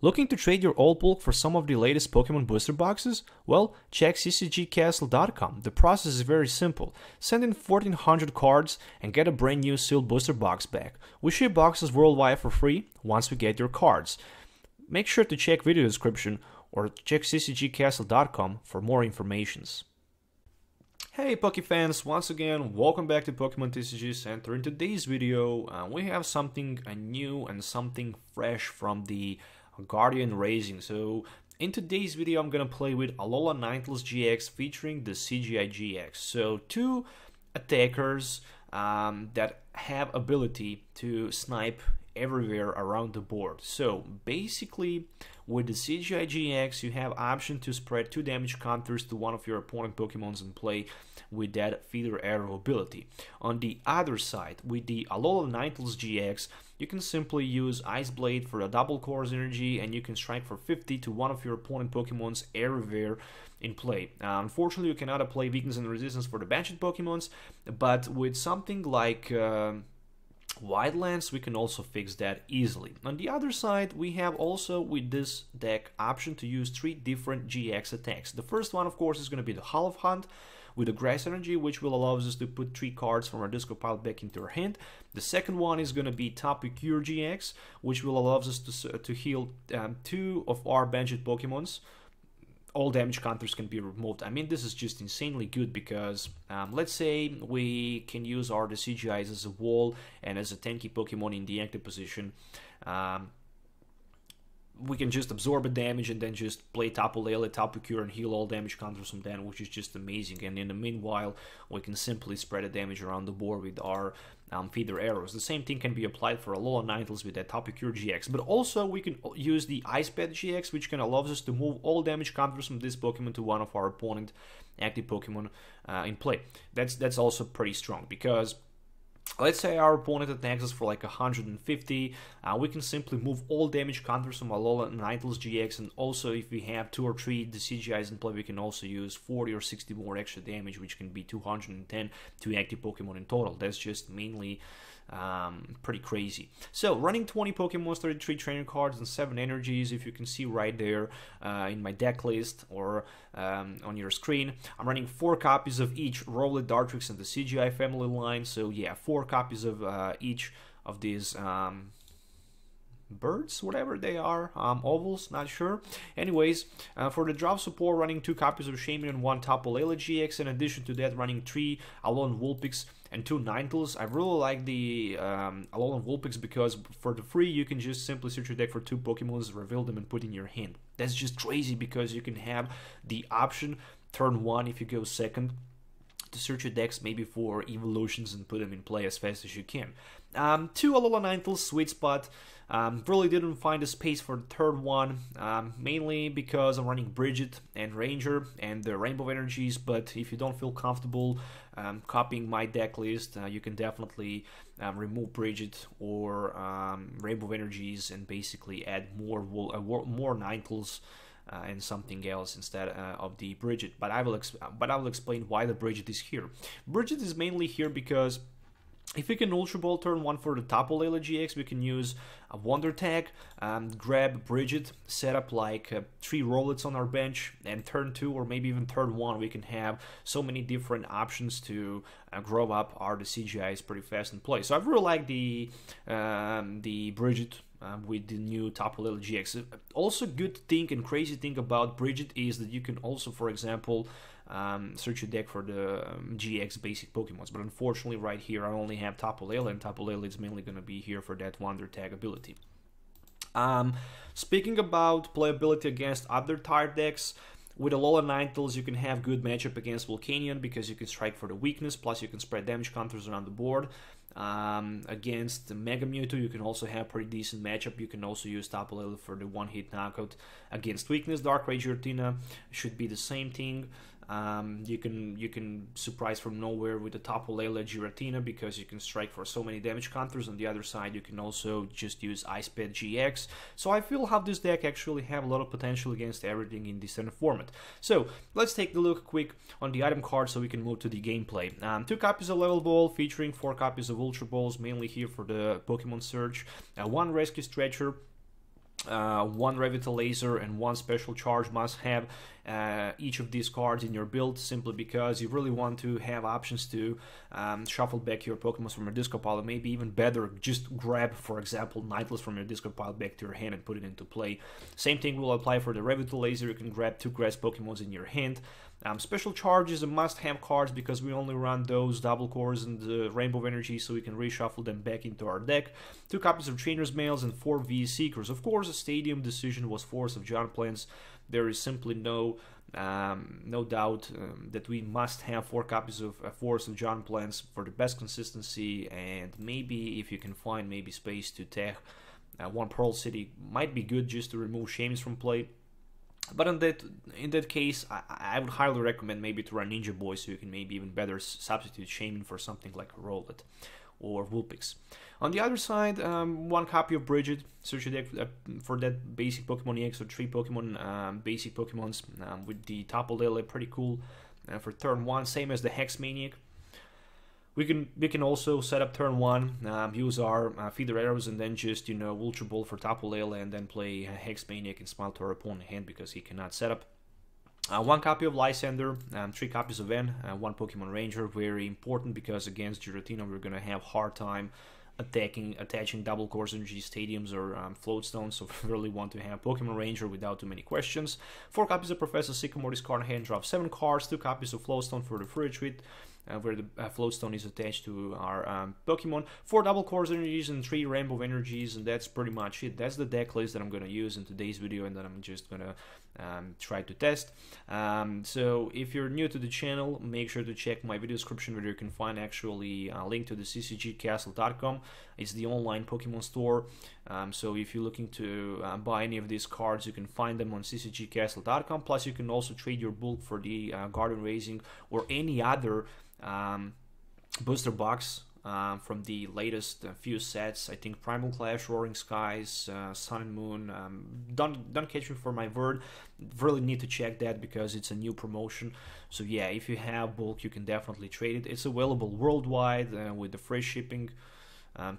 Looking to trade your old bulk for some of the latest Pokemon booster boxes? Well, check ccgcastle.com. The process is very simple. Send in 1400 cards and get a brand new sealed booster box back. We ship boxes worldwide for free once we get your cards. Make sure to check video description or check ccgcastle.com for more informations. Hey Poke fans, once again, welcome back to Pokemon TCG Center. In today's video, we have something new and something fresh from the Guardian Racing. So in today's video, I'm gonna play with Alolan Ninetales-GX featuring the Decidueye-GX. So two attackers that have ability to snipe everywhere around the board. So basically, with the Decidueye-GX, you have option to spread 2 damage counters to one of your opponent Pokemons in play with that feather arrow ability. On the other side, with the Alolan Ninetales-GX, you can simply use Ice Blade for a double course energy, and you can strike for 50 to one of your opponent Pokemon's everywhere in play. Unfortunately, you cannot apply weakness and resistance for the banished Pokemons, but with something like Wildlands, we can also fix that easily. On the other side, we have also with this deck option to use 3 different GX attacks. The first one, of course, is going to be the Hall of Hunt with the Grass Energy, which will allow us to put 3 cards from our discard pile back into our hand. The second one is going to be Tapu Lele-GX, which will allow us to heal 2 of our banished Pokemons. All damage counters can be removed. I mean, this is just insanely good because let's say we can use our Decidueyes as a wall and as a tanky Pokemon in the active position. We can just absorb a damage and then just play Tapu Lele, Tapu Cure, and heal all damage counters from that, which is just amazing. And in the meanwhile, we can simply spread the damage around the board with our feather arrows. The same thing can be applied for Alolan Ninetales with that Tapu Cure GX. But also, we can use the Ice Pet GX, which can allow us to move all damage counters from this Pokemon to one of our opponent active Pokemon in play. That's also pretty strong because let's say our opponent attacks us for like 150, we can simply move all damage counters from Alolan Ninetales-GX, and also if we have 2 or 3 Decidueyes in play, we can also use 40 or 60 more extra damage, which can be 210 to active Pokemon in total. That's just mainly pretty crazy. So running 20 Pokemon, 33 trainer cards, and 7 energies, if you can see right there in my deck list or on your screen. I'm running 4 copies of each Rowlet, Dartrix, and the CGI family line. So yeah, 4 copies of each of these birds, whatever they are, ovals, not sure. Anyways, for the drop support, running 2 copies of Shaymin and 1 Tapu Lele-GX. In addition to that, running 3 Alolan Vulpix and 2 Ninetales. I really like the Alolan Vulpix because for the free, you can just simply search your deck for 2 Pokemons, reveal them, and put in your hand. That's just crazy because you can have the option turn 1 if you go second to search your decks maybe for evolutions and put them in play as fast as you can. 2 Alolan Ninetales, sweet spot. Really didn't find a space for the third one, mainly because I'm running Bridget and Ranger and the Rainbow Energies, but if you don't feel comfortable copying my deck list, you can definitely remove Bridget or Rainbow Energies and basically add more Ninetales and something else instead of the Bridget. But I will explain why the Bridget is here. Bridget is mainly here because if we can Ultra Ball turn 1 for the Tapu Lele-GX, we can use a Wonder Tag, grab Bridget, set up like 3 Rowlets on our bench, and turn 2 or maybe even turn 1, we can have so many different options to grow up our Decidueyes pretty fast in play. So I really like the Bridget with the new Tapu Lele-GX. Also, good thing and crazy thing about Bridget is that you can also, for example, search your deck for the GX basic Pokemons, but unfortunately right here I only have Tapu Lele, and Tapu Lele is mainly going to be here for that Wonder Tag ability. Speaking about playability against other type decks, with Alolan Ninetales you can have good matchup against Volcanion because you can strike for the weakness, plus you can spread damage counters around the board. Against Mega Mewtwo you can also have pretty decent matchup. You can also use Tapu Lele for the one-hit knockout against weakness. Dark Rage Giratina should be the same thing. You can surprise from nowhere with the Tapu Lele-GX Giratina because you can strike for so many damage counters. On the other side, you can also just use Ice Pet GX. So I feel how this deck actually have a lot of potential against everything in this standard format. So let's take a look quick on the item card so we can move to the gameplay. 2 copies of Level Ball featuring 4 copies of Ultra Balls, mainly here for the Pokemon search. 1 Rescue Stretcher. one Revitalizer and one Special Charge must have each of these cards in your build, simply because you really want to have options to shuffle back your Pokemon from your discard pile. Maybe even better, just grab, for example, Ninetales from your discard pile back to your hand and put it into play. Same thing will apply for the Revitalizer. You can grab 2 Grass Pokemons in your hand. Special Charge is a must-have cards because we only run those double cores and the Rainbow Energy, so we can reshuffle them back into our deck. 2 copies of Trainer's Mails and 4 V Seekers. Of course, a Stadium decision was Force of Giant Plants. There is simply no doubt that we must have 4 copies of Force of Giant Plants for the best consistency, and maybe if you can find maybe space to tech 1 Pearl City, might be good just to remove Shaymin from play. But in that case, I would highly recommend maybe to run Ninja Boy, so you can maybe even better substitute Shaymin for something like a Rowlet or Vulpix. On the other side, 1 copy of Bridget. Search your deck for that basic Pokemon EX, or 3 Pokemon basic Pokemons with the Tapu Lele, pretty cool for turn 1. Same as the Hex Maniac. We can also set up turn 1, use our feeder arrows, and then just, you know, Ultra Ball for Tapu Lele, and then play Hex Maniac and Smile to our opponent hand because he cannot set up. 1 copy of Lysander, 3 copies of N, 1 Pokemon Ranger, very important because against Giratina we're gonna have hard time attaching double course energy stadiums or float stones, so we really want to have Pokemon Ranger without too many questions. 4 copies of Professor Sycamore, discard hand, drop 7 cards, 2 copies of Flowstone for the free retreat, where the Floatstone is attached to our Pokemon, 4 double course energies and 3 rainbow energies, and that's pretty much it. That's the deck list that I'm gonna use in today's video and that I'm just gonna try to test. So if you're new to the channel, make sure to check my video description where you can find actually a link to the ccgcastle.com. It's the online Pokemon store. So if you're looking to buy any of these cards, you can find them on ccgcastle.com. Plus you can also trade your bulk for the Garden Raising or any other booster box from the latest few sets. I think Primal Clash, Roaring Skies, Sun and Moon. Don't catch me for my word. Really need to check that because it's a new promotion. So yeah, if you have bulk, you can definitely trade it. It's available worldwide with the free shipping.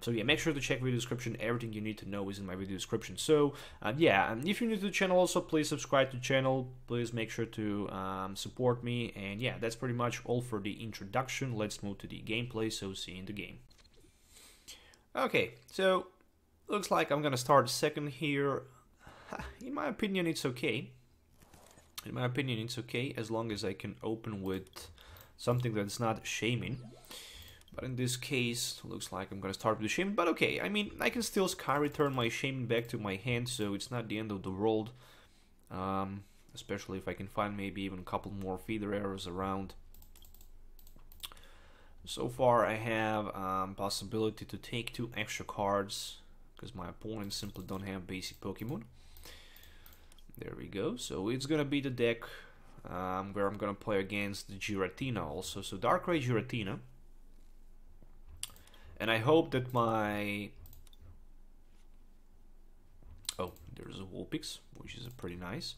So yeah, make sure to check video description. Everything you need to know is in my video description. So yeah, and if you're new to the channel also, please subscribe to the channel. Please make sure to support me. And yeah, that's pretty much all for the introduction. Let's move to the gameplay, so see you in the game. Okay, so looks like I'm gonna start second here. In my opinion, it's okay. In my opinion, it's okay as long as I can open with something that's not Shaymin. But in this case, looks like I'm gonna start with the Shaymin. But okay, I mean, I can still Sky Return my Shaymin back to my hand, so it's not the end of the world. Especially if I can find maybe even a couple more feeder arrows around. So far, I have possibility to take 2 extra cards because my opponents simply don't have basic Pokemon. There we go. So it's gonna be the deck where I'm gonna play against the Giratina also. So Darkrai Giratina. And I hope that my... Oh, there's a Vulpix, which is pretty nice.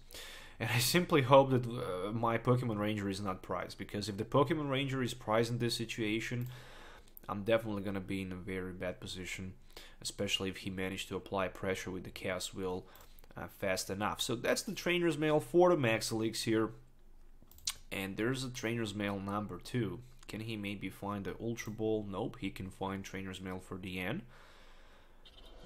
And I simply hope that my Pokemon Ranger is not prized, because if the Pokemon Ranger is prized in this situation, I'm definitely going to be in a very bad position, especially if he managed to apply pressure with the Chaos Wheel fast enough. So that's the Trainer's Mail for the Max Elixir. And there's a Trainer's Mail number 2. Can he maybe find the Ultra Ball? Nope, he can find Trainer's Mail for the N.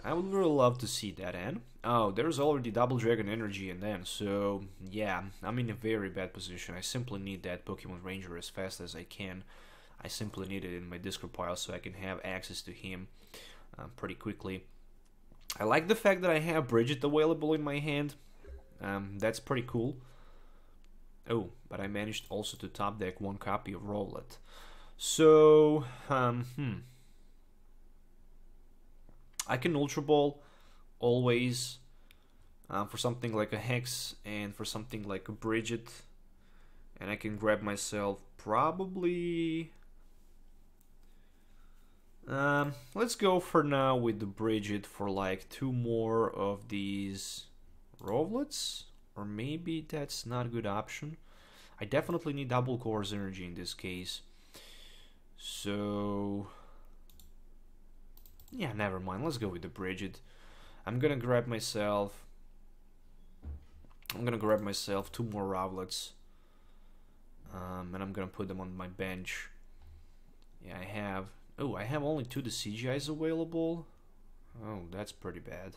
I would really love to see that N. Oh, there's already Double Dragon Energy and N, so yeah, I'm in a very bad position. I simply need that Pokemon Ranger as fast as I can. I simply need it in my discard pile so I can have access to him pretty quickly. I like the fact that I have Bridget available in my hand. That's pretty cool. Oh, but I managed also to top deck 1 copy of Rowlet. So, I can Ultra Ball always for something like a Hex and for something like a Bridget. And I can grab myself probably... let's go for now with the Bridget for like 2 more of these Rowlets. Or maybe that's not a good option. I definitely need double course energy in this case. So... yeah, never mind. Let's go with the Bridget. I'm gonna grab myself I'm gonna grab myself 2 more Rowlets, and I'm gonna put them on my bench. Yeah, I have. Oh, I have only 2 Decidueyes available. Oh, that's pretty bad.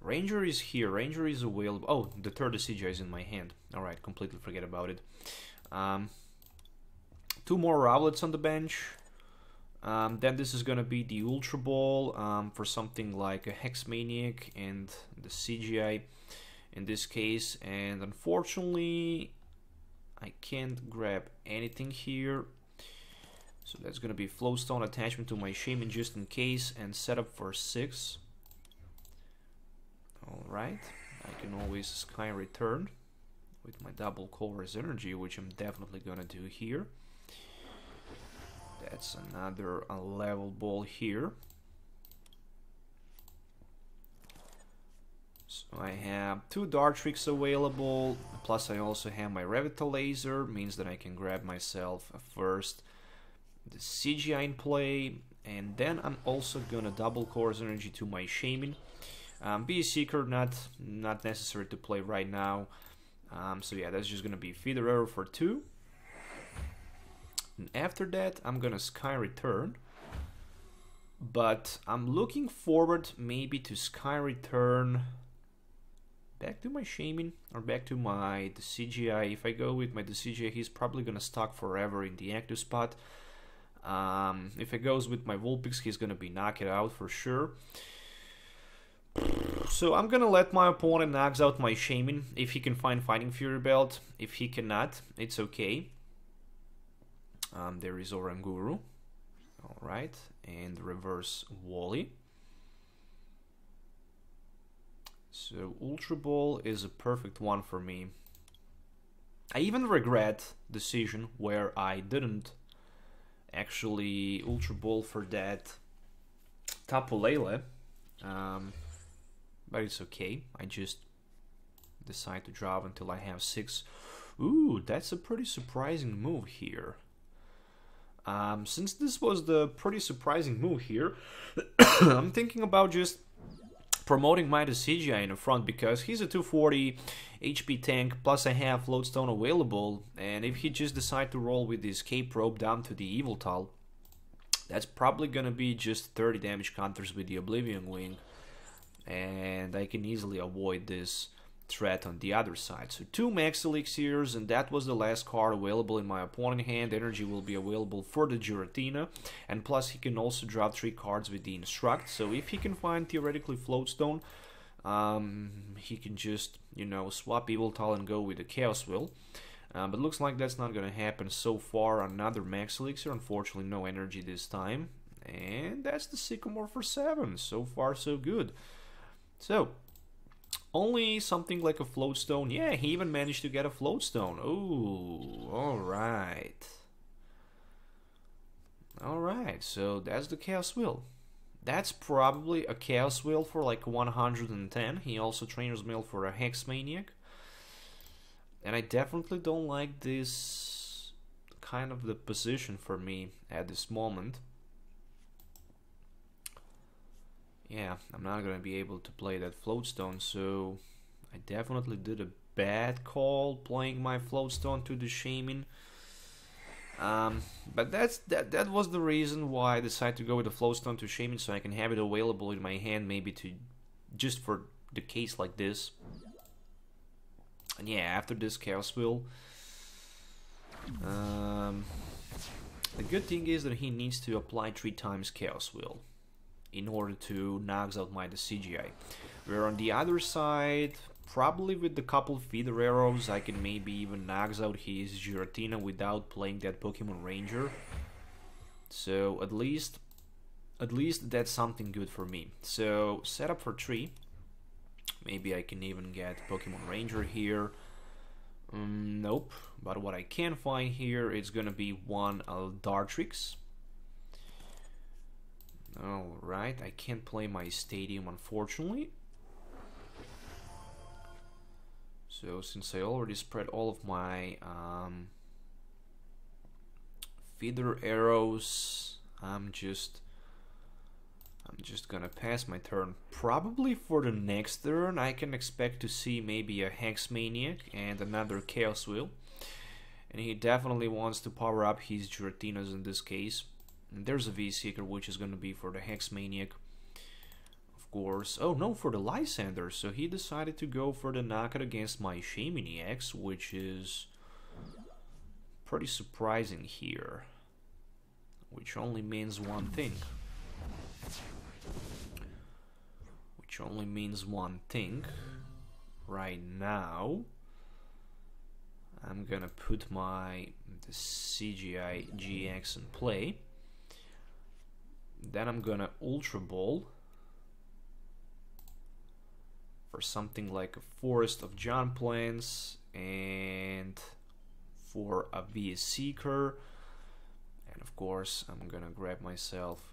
Ranger is here. Ranger is available. Oh, the third Decidueye is in my hand. Alright, completely forget about it. 2 more Rowlets on the bench. Then this is gonna be the Ultra Ball for something like a Hexmaniac and the CGI in this case. And unfortunately, I can't grab anything here. So that's gonna be Flowstone attachment to my Shaymin just in case, and set up for 6. Alright, I can always Sky Return with my double Color's energy, which I'm definitely gonna do here. That's another level ball here. So I have 2 Dartrix available, plus I also have my Revitalizer, means that I can grab myself first the CGI in play, and then I'm also gonna double Color's energy to my Shaymin. Be a Seeker, not necessary to play right now. So yeah, that's just gonna be Feather Arrow for 2. And after that, I'm gonna Sky Return. But I'm looking forward maybe to Sky Return back to my Shaymin or back to my CGI. If I go with my CGI, he's probably gonna stuck forever in the active spot. If it goes with my Vulpix, he's gonna be knocked out for sure. So I'm gonna let my opponent knocks out my Shaymin if he can find Fighting Fury Belt. If he cannot, it's okay. There is Oranguru. Alright, and reverse Wally. So Ultra Ball is a perfect one for me. I even regret decision where I didn't actually Ultra Ball for that Tapu Lele. But it's okay. I just decide to drop until I have 6. Ooh, that's a pretty surprising move here. Since this was the pretty surprising move here, I'm thinking about just promoting my CGI in the front, because he's a 240 HP tank, plus I have Floatstone available, and if he just decide to roll with this K-Probe down to the Yveltal, that's probably gonna be just 30 damage counters with the Oblivion Wing, and I can easily avoid this threat on the other side. So 2 max elixirs, and that was the last card available in my opponent hand. Energy will be available for the Giratina, and plus he can also drop 3 cards with the Instruct. So if he can find theoretically Floatstone, he can just, you know, swap Yveltal and go with the Chaos Will. But looks like that's not gonna happen so far. Another max elixir, unfortunately no energy this time, and that's the Sycamore for 7. So far so good. So only something like a Floatstone. Yeah, he even managed to get a Floatstone. Ooh, alright. Alright, so that's the Chaos Will. That's probably a Chaos Will for like 110. He also Trainer's Mail for a Hexmaniac. And I definitely don't like this kind of the position for me at this moment. Yeah, I'm not gonna be able to play that Floatstone, so I definitely did a bad call playing my Floatstone to the Shaymin. But that was the reason why I decided to go with the Floatstone to Shaymin, so I can have it available in my hand, maybe to just for the case like this. And yeah, after this Chaos Will, the good thing is that he needs to apply 3 times Chaos Will in order to knocks out my CGI. Where on the other side, probably with the couple Feather Arrows, I can maybe even knocks out his Giratina without playing that Pokemon Ranger. So at least that's something good for me. So set up for 3. Maybe I can even get Pokemon Ranger here. Nope. But what I can find here is gonna be one Dartrix. Alright, I can't play my Stadium unfortunately. So since I already spread all of my Feather Arrows, I'm just I'm just gonna pass my turn. Probably for the next turn I can expect to see maybe a Hex Maniac and another Chaos Wheel. And he definitely wants to power up his Giratinas in this case. And there's a V-Seeker, which is gonna be for the Hex Maniac. Of course. Oh no, for the Lysander. So he decided to go for the knockout against my Shaymin-EX, which is pretty surprising here. Which only means one thing. Which only means one thing. Right now, I'm gonna put my Decidueye-GX in play. Then I'm gonna Ultra Ball for something like a Forest of Giant Plants and for a V-Seeker. And of course, I'm gonna grab myself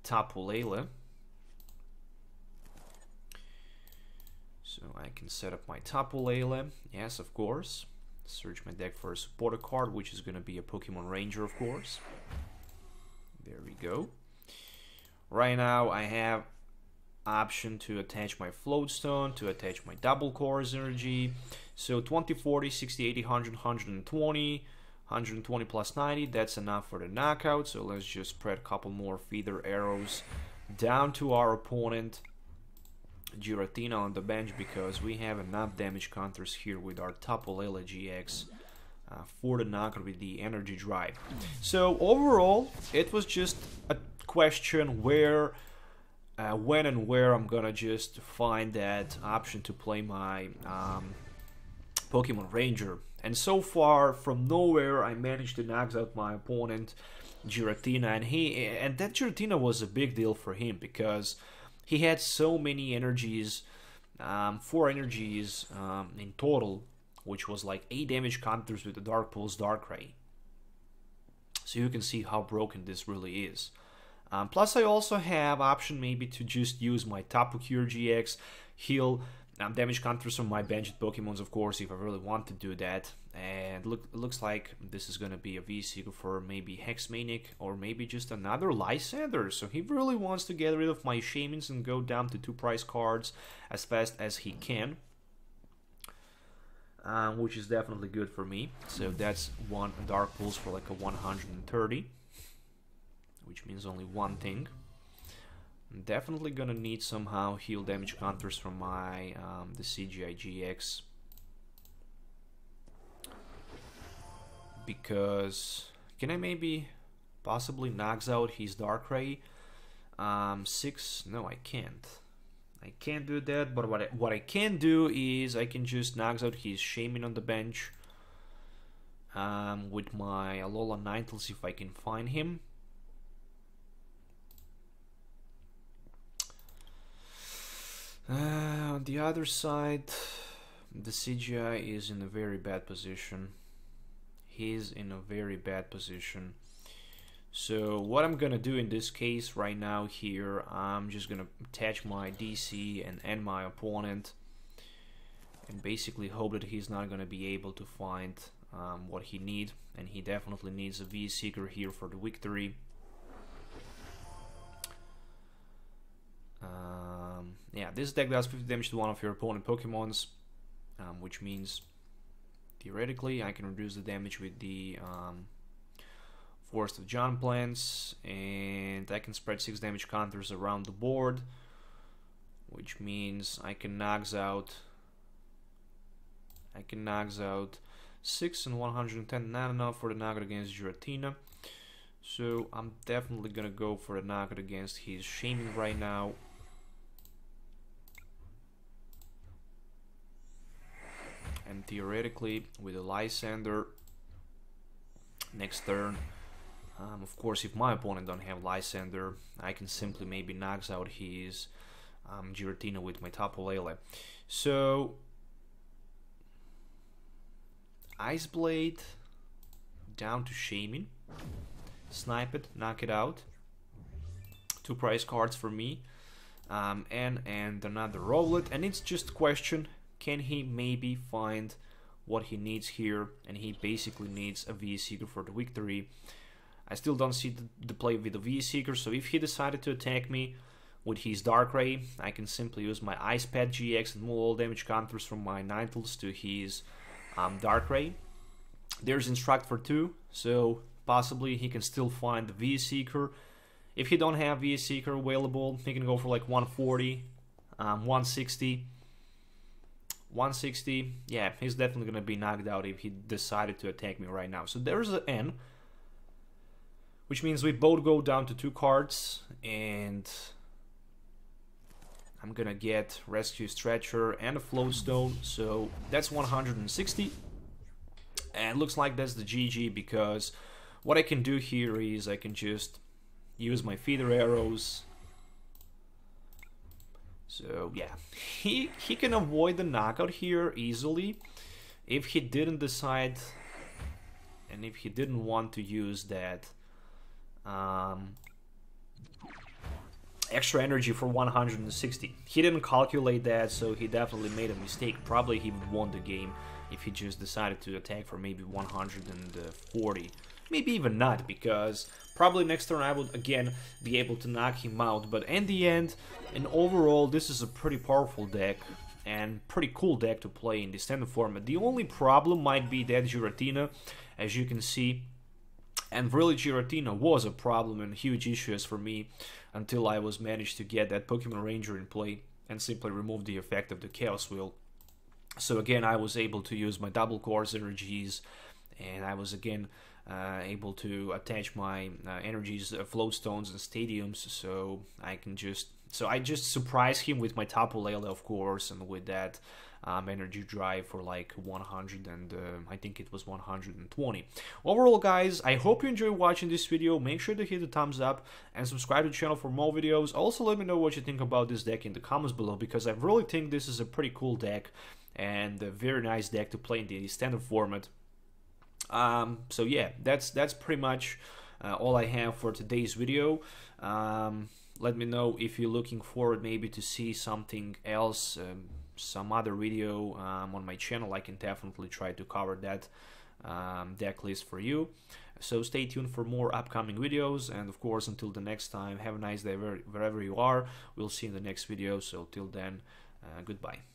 Tapu Lele. So I can set up my Tapu Lele. Yes, of course. Search my deck for a supporter card, which is gonna be a Pokemon Ranger, of course. There we go. Right now, I have option to attach my Floatstone, to attach my double cores energy. So 20, 40, 60, 80, 100, 120, 120 plus 90, that's enough for the knockout. So let's just spread a couple more feather arrows down to our opponent Giratina on the bench, because we have enough damage counters here with our Tapu Lele-GX for the knockout with the energy drive. So overall, it was just a question where when and where I'm gonna just find that option to play my Pokemon Ranger. And so far, from nowhere, I managed to knock out my opponent Giratina, and that Giratina was a big deal for him because he had so many energies, 4 energies in total, which was like 8 damage counters with the Dark Pulse Darkrai. So you can see how broken this really is. Plus I also have option maybe to just use my Tapu Lele GX, heal damage counters from my benched Pokemons, of course, if I really want to do that. And it looks like this is gonna be a V-Seeker for maybe Hex Maniac or maybe just another Lysander. So he really wants to get rid of my Shaymins and go down to 2 price cards as fast as he can. Which is definitely good for me. So that's 1 Dark Pulse for like a 130. Which means only one thing. I'm definitely gonna need somehow heal damage counters from my Decidueye-GX, because can I maybe possibly knocks out his Darkrai 6? No, I can't. I can't do that. But what I can do is I can just knocks out his Shaymin on the bench with my Alolan Ninetales if I can find him. On the other side, the Decidueye is in a very bad position. He's in a very bad position. So what I'm gonna do in this case right now here, I'm just gonna attach my DC and end my opponent, and basically hope that he's not gonna be able to find what he needs, and he definitely needs a V-Seeker here for the victory. Yeah, this deck does 50 damage to one of your opponent Pokemons, which means theoretically I can reduce the damage with the Forest of Giant Plants, and I can spread 6 damage counters around the board, which means I can knocks out 6 and 110, not enough for the knockout against Giratina. So I'm definitely gonna go for the knockout against his Shaymin right now. And theoretically, with a Lysander next turn, of course, if my opponent don't have Lysander, I can simply maybe knocks out his Giratina with my Tapu Lele. So Ice Blade down to Shaymin, Snipe it, knock it out. 2 price cards for me, and another Rowlet, and it's just a question. Can he maybe find what he needs here? And he basically needs a V-Seeker for the victory. I still don't see the play with the V-Seeker, so if he decided to attack me with his Darkrai, I can simply use my Ice Pet GX and move all damage counters from my Ninetales to his Darkrai. There's Instruct for 2, so possibly he can still find the V-Seeker. If he don't have V-Seeker available, he can go for like 140, 160. 160, yeah, he's definitely gonna be knocked out if he decided to attack me right now. So there's an N, which means we both go down to 2 cards, and I'm gonna get Rescue Stretcher and a Float Stone, so that's 160. And looks like that's the GG, because what I can do here is I can just use my feeder arrows. So yeah, he can avoid the knockout here easily if he didn't decide, and if he didn't want to use that extra energy for 160. He didn't calculate that, so he definitely made a mistake. Probably he won the game if he just decided to attack for maybe 140. Maybe even not, because probably next turn I would again be able to knock him out. But in the end, and overall, this is a pretty powerful deck and pretty cool deck to play in the standard format. The only problem might be that Giratina, as you can see. And really, Giratina was a problem and huge issues for me until I was managed to get that Pokemon Ranger in play and simply remove the effect of the Chaos Wheel. So again, I was able to use my double Corsair energies, and I was again able to attach my energies, Float Stones and Stadiums, so I can just... So I just surprised him with my Tapu Lele, of course, and with that energy drive for like 100 and I think it was 120. Overall, guys, I hope you enjoyed watching this video. Make sure to hit the thumbs up and subscribe to the channel for more videos. Also, let me know what you think about this deck in the comments below, because I really think this is a pretty cool deck and a very nice deck to play in the standard format. So yeah, that's pretty much all I have for today's video. Let me know if you're looking forward maybe to see something else, some other video on my channel. I can definitely try to cover that deck list for you. So stay tuned for more upcoming videos, and of course, until the next time, have a nice day wherever you are. We'll see you in the next video. So till then, goodbye.